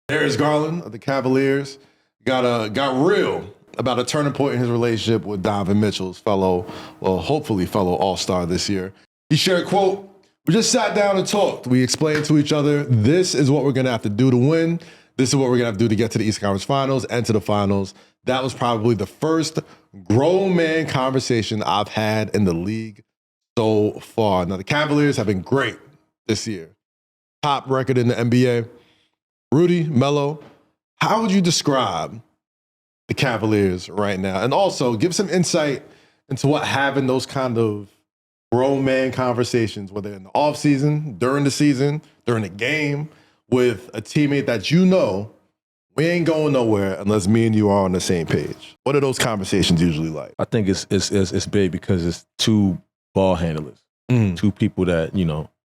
Darius Garland of the Cavaliers got real about a turning point in his relationship with Donovan Mitchell's hopefully fellow All-Star this year. He shared, quote, "We just sat down and talked. We explained to each other, this is what we're going to have to do to win. This is what we're going to have to do to get to the Eastern Conference Finals and to the finals." That was probably the first grown man conversation I've had in the league so far. Now, the Cavaliers have been great this year. Top record in the NBA. Rudy, Melo, how would you describe the Cavaliers right now? And also give some insight into what having those kind of grown man conversations, whether in the offseason, during the season, during the game, with a teammate that you know we ain't going nowhere unless me and you are on the same page. What are those conversations usually like? I think it's big because it's two ball handlers, two people that,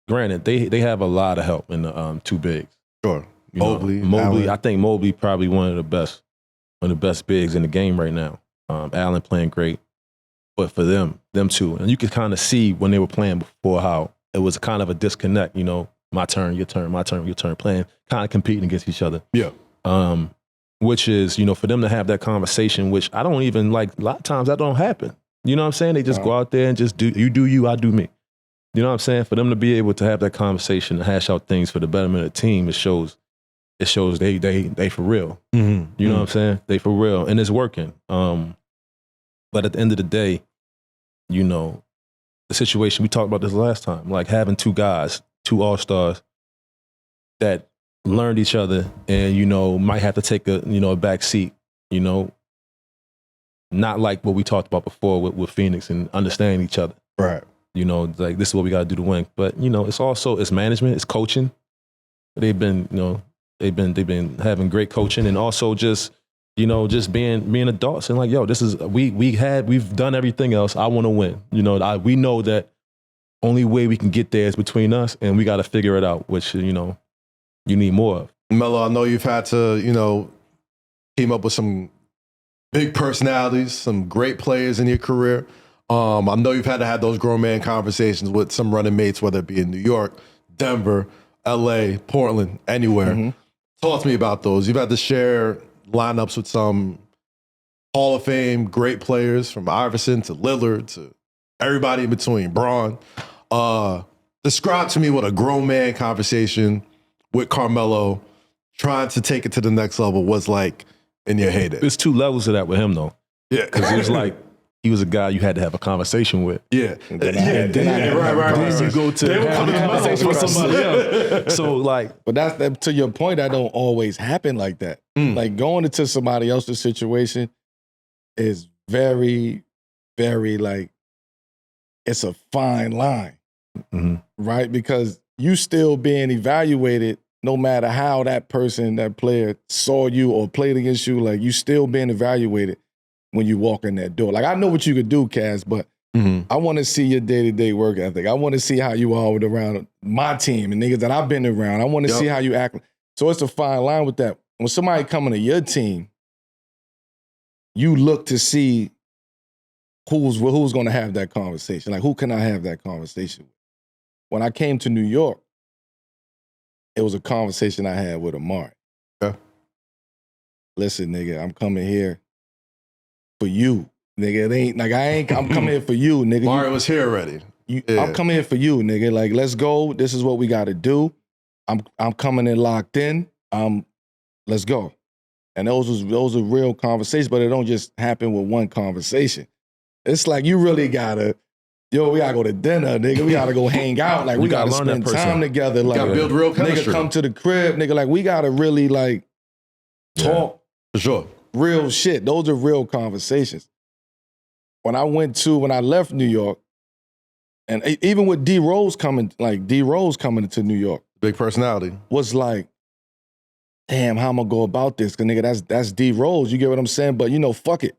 granted, they have a lot of help in the two bigs. Sure. Mobley, I think Mobley probably one of the best bigs in the game right now. Allen playing great. But for them two, and you could kind of see when they were playing before how it was kind of a disconnect, my turn, your turn, my turn, your turn, playing, kind of competing against each other. Yeah. Which is, for them to have that conversation, which I don't even like, a lot of times that don't happen. You know what I'm saying? They just go out there and just do you, I do me. You know what I'm saying? For them to be able to have that conversation and hash out things for the betterment of the team, it shows they for real. You know what I'm saying? They for real. And it's working. But at the end of the day, the situation, we talked about this last time, like having two guys, two all-stars that learned each other and, might have to take a back seat, not like what we talked about before with Phoenix and understanding each other. Right. Like this is what we got to do to win. But, it's management, it's coaching. They've been having great coaching and also just being adults and like, yo, this is, we've done everything else. I want to win. We know that only way we can get there is between us and we got to figure it out, which, you need more of. Melo, I know you've had to, team up with some big personalities, some great players in your career. I know you've had to have those grown man conversations with some running mates, whether it be in New York, Denver, LA, Portland, anywhere. Talk to me about those. You've had to share lineups with some Hall of Fame great players from Iverson to Lillard to everybody in between, Braun. Describe to me what a grown man conversation with Carmelo trying to take it to the next level was like in your heyday. There's two levels of that with him though. Yeah. Because it was like, he was a guy you had to have a conversation with. Yeah. Right. Then you go to have a conversation with somebody else. So like. But that's to your point, that don't always happen like that. Like going into somebody else's situation is very, very like, it's a fine line, right? Because you still being evaluated no matter how that person, that player saw you or played against you, like you still being evaluated when you walk in that door. Like, I know what you could do, Kaz, but I want to see your day-to-day work ethic. I want to see how you are around my team and niggas that I've been around. I want to see how you act. So it's a fine line with that. When somebody coming to your team, you look to see who's going to have that conversation. Like, who can I have that conversation with? When I came to New York, it was a conversation I had with Amari. Yeah. Listen, nigga, I'm coming here for you, nigga. It ain't like I'm coming here for you, nigga. Mario was here already. I'm coming here for you, nigga. Like, let's go. This is what we got to do. I'm coming in locked in. Let's go. And those are real conversations, but it don't just happen with one conversation. It's like you really gotta, we gotta go to dinner, nigga. We gotta go hang out. Like we gotta spend time together. Like gotta build real chemistry. Nigga, come to the crib, nigga. Like we gotta really like talk. For sure. Real shit. Those are real conversations. When I left New York, and even with D Rose coming to New York. Big personality. Was like, damn, how I'm gonna go about this? Cause nigga, that's D Rose. You get what I'm saying? But fuck it.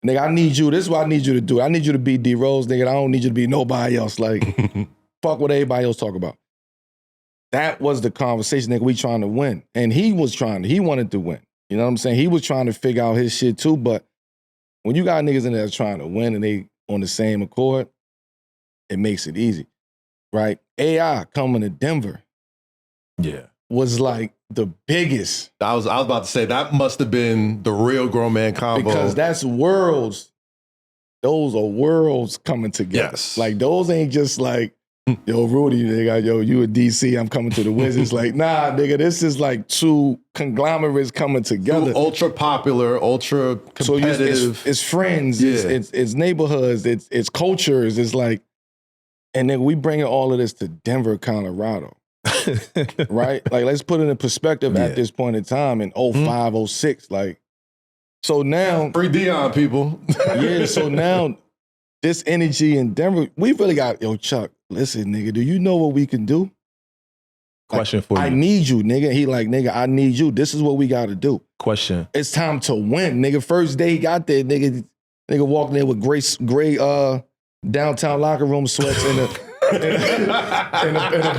Nigga, I need you. This is what I need you to do. I need you to be D Rose, nigga. I don't need you to be nobody else. Like, fuck what everybody else talk about. That was the conversation, nigga. We trying to win. And he wanted to win. You know what I'm saying? He was trying to figure out his shit too, but when you got niggas in there trying to win and they on the same accord, it makes it easy, right? AI coming to Denver was like the biggest. I was about to say that must have been the real grown man combo. Because that's worlds. Those are worlds coming together. Yes. Like those ain't just like, yo, Rudy, nigga, yo, you a DC, I'm coming to the Wizards. Like, nah, nigga, this is like two conglomerates coming together. Ultra popular, ultra competitive. So it's friends, it's neighborhoods, it's cultures. It's like, and then we bringing all of this to Denver, Colorado. Right? Like, let's put it in perspective at this point in time in 05, 06. Like, so now. Free Dion, people. Yeah, so now this energy in Denver, we really got, yo, Chuck, listen, nigga, do you know what we can do? Question for you. I need you, nigga. He like, nigga, I need you. This is what we got to do. Question. It's time to win, nigga. First day he got there, nigga walked in with gray downtown locker room sweats and a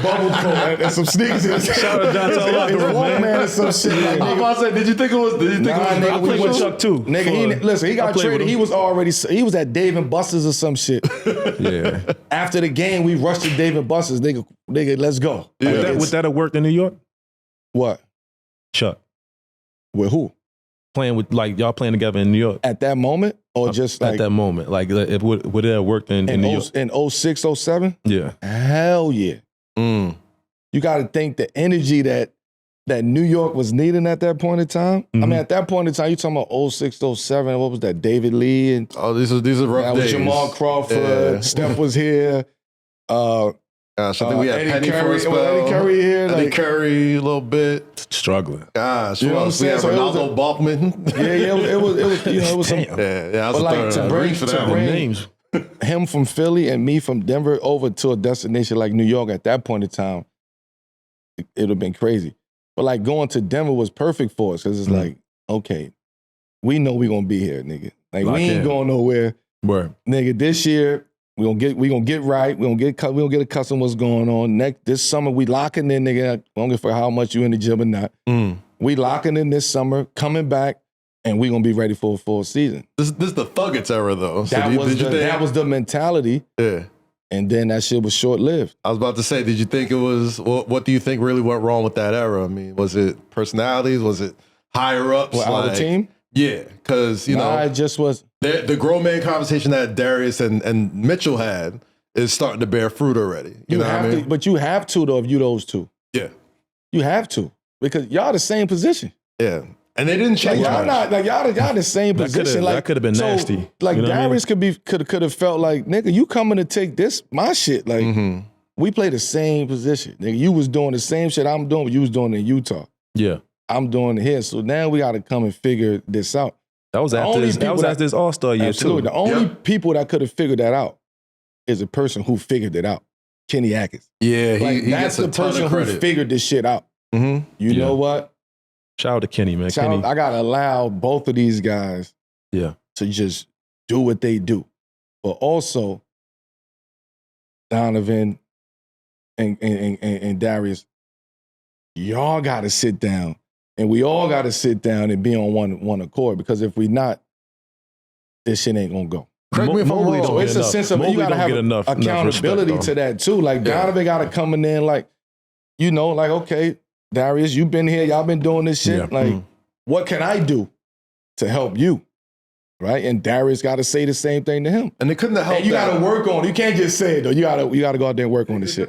bubble coat and some sneakers. Shout out downtown locker room, man. And some shit. Like, I'm about to say, did you think it was? I played with Chuck too. Nigga, he got traded. He was at Dave & Buster's or some shit. Yeah. After the game, we rushed to Dave & Buster's. Nigga, let's go. Yeah. Would that have worked in New York? What? Chuck. With who? Playing with, like, y'all playing together in New York? At that moment? Or just like. At that moment. Like, would it have worked in New York? In 06, 07? Yeah. Hell yeah. You got to think the energy that New York was needing at that point in time. Mm-hmm. I mean, at that point in time, you talking about 06, 07, what was that? David Lee and these are rough days. Jamal Crawford. Steph was here. Gosh, I think we had Eddie Penny Curry, for a spell. Eddie Curry here. Eddie Curry a little bit. Struggling. Gosh, you know what I'm saying? We had Ronaldo Balkman. Yeah, it was some. Yeah, but like to bring names. him from Philly and me from Denver over to a destination like New York at that point in time, it would have been crazy. But like going to Denver was perfect for us because it's like, okay, we know we're gonna be here, nigga. Like we ain't going nowhere. Word. Nigga, this year we gonna get right. We gonna get accustomed to what's going on. This summer we locking in, nigga. I don't give a fuck how much you in the gym or not. We locking in this summer, coming back, and we gonna be ready for a full season. This is the Thuggets era though. So that was the mentality. Yeah. And then that shit was short-lived. I was about to say, did you think it was, what do you think really went wrong with that era? I mean, was it personalities? Was it higher-ups? Our team? Yeah, because, know. It just was. The grown man conversation that Darius and Mitchell had is starting to bear fruit already. You know what I mean? But you have to, though, if you those two. Yeah. You have to. Because y'all the same position. Yeah. And they didn't change. Y'all the same position. That could have been nasty. Like, you know Darius could have felt like, nigga, you coming to take my shit. Like, we play the same position. Nigga, you was doing the same shit I'm doing, but you was doing it in Utah. Yeah. I'm doing it here. So now we got to come and figure this out. That was after this All-Star year, absolutely. too. The only people that could have figured that out is a person who figured it out. Kenny Atkins. Yeah, he that's the person who figured this shit out. You know what? Shout out to Kenny, man. I gotta allow both of these guys to just do what they do. But also, Donovan and Darius, y'all gotta sit down. And we all gotta sit down and be on one accord. Because if we not, this shit ain't gonna go. Correct me if I'm wrong. So it's a sense of you gotta have accountability to that too. Like Donovan gotta come in like, like, okay, Darius, you've been here, y'all been doing this shit. Yeah. Like, what can I do to help you? Right? And Darius got to say the same thing to him. And they couldn't have helped. And you got to work on it. You can't just say it though. You got to go out there and work on this shit.